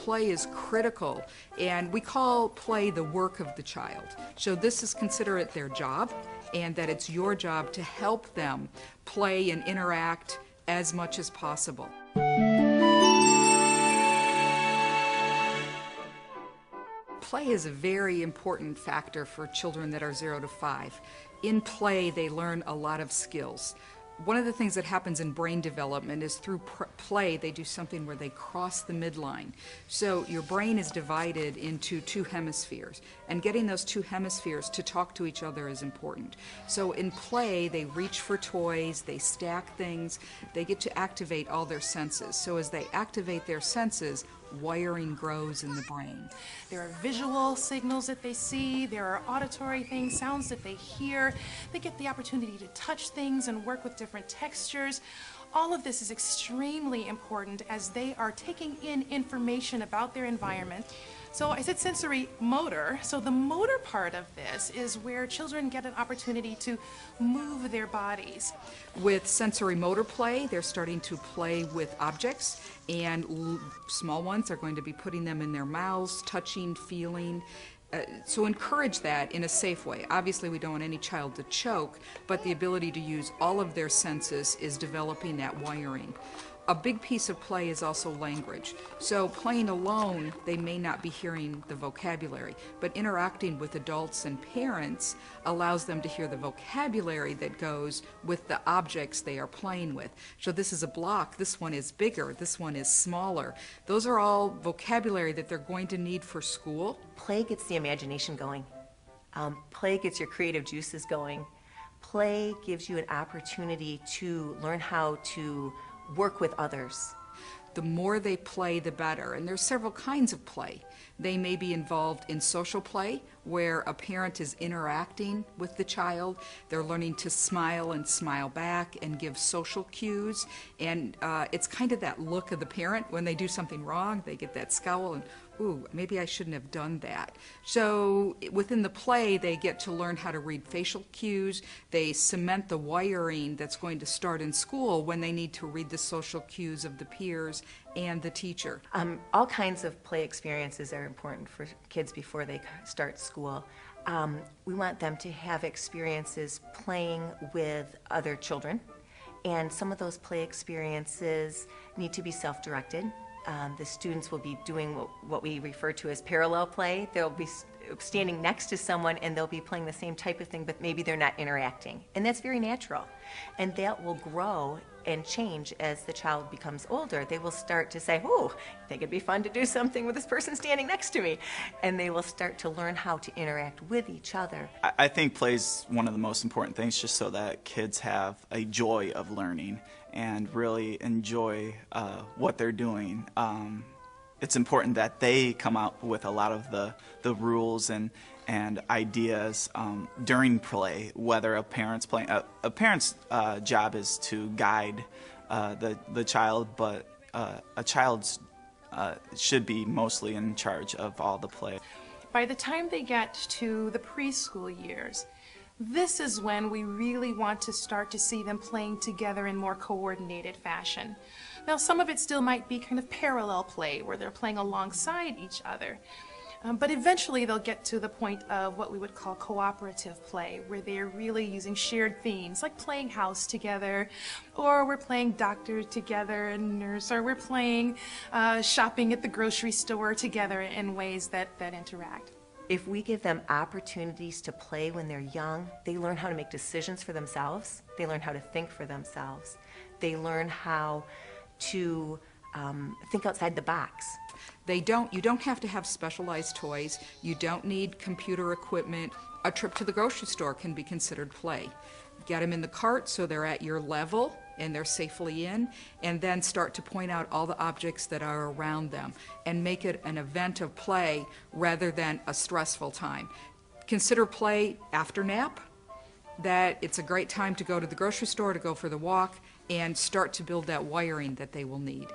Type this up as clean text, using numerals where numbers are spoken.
play is critical, and we call play the work of the child. So this is consider it their job, and that it's your job to help them play and interact as much as possible. Play is a very important factor for children that are 0 to 5. In play, they learn a lot of skills. One of the things that happens in brain development is through play, they do something where they cross the midline. So your brain is divided into two hemispheres, and getting those two hemispheres to talk to each other is important. So in play, they reach for toys, they stack things, they get to activate all their senses. So as they activate their senses, wiring grows in the brain. There are visual signals that they see, there are auditory things, sounds that they hear. They get the opportunity to touch things and work with different textures. All of this is extremely important as they are taking in information about their environment. So I said sensory motor. So the motor part of this is where children get an opportunity to move their bodies. With sensory motor play, they're starting to play with objects, and small ones are going to be putting them in their mouths, touching, feeling. So encourage that in a safe way. Obviously, we don't want any child to choke, but the ability to use all of their senses is developing that wiring. A big piece of play is also language. So playing alone, they may not be hearing the vocabulary, but interacting with adults and parents allows them to hear the vocabulary that goes with the objects they are playing with. So this is a block, this one is bigger, this one is smaller. Those are all vocabulary that they're going to need for school. Play gets the imagination going. Play gets your creative juices going. Play gives you an opportunity to learn how to work with others. The more they play, the better. And there's several kinds of play. They may be involved in social play, where a parent is interacting with the child. They're learning to smile and smile back and give social cues. And it's kind of that look of the parent when they do something wrong. They get that scowl and, ooh, maybe I shouldn't have done that. So within the play, they get to learn how to read facial cues. They cement the wiring that's going to start in school when they need to read the social cues of the peers and the teacher. All kinds of play experiences are important for kids before they start school. We want them to have experiences playing with other children, and some of those play experiences need to be self-directed. The students will be doing what we refer to as parallel play. They'll be standing next to someone and they'll be playing the same type of thing, but maybe they're not interacting. And that's very natural. And that will grow and change as the child becomes older. They will start to say, oh, I think it'd be fun to do something with this person standing next to me. And they will start to learn how to interact with each other. I think play's one of the most important things, just so that kids have a joy of learning and really enjoy what they're doing. It's important that they come out with a lot of the rules and ideas during play, whether a parent's playing. A parent's job is to guide the child, but a child's should be mostly in charge of all the play. By the time they get to the preschool years, this is when we really want to start to see them playing together in more coordinated fashion. Now, some of it still might be kind of parallel play, where they're playing alongside each other. But eventually they'll get to the point of what we would call cooperative play, where they're really using shared themes, like playing house together, or we're playing doctor together and nurse, or we're playing shopping at the grocery store together in ways that interact. If we give them opportunities to play when they're young, they learn how to make decisions for themselves. They learn how to think for themselves. They learn how to think outside the box. You don't have to have specialized toys. You don't need computer equipment. A trip to the grocery store can be considered play. Get them in the cart so they're at your level and they're safely in, and then start to point out all the objects that are around them and make it an event of play rather than a stressful time. Consider play after nap, that it's a great time to go to the grocery store, to go for the walk, and start to build that wiring that they will need.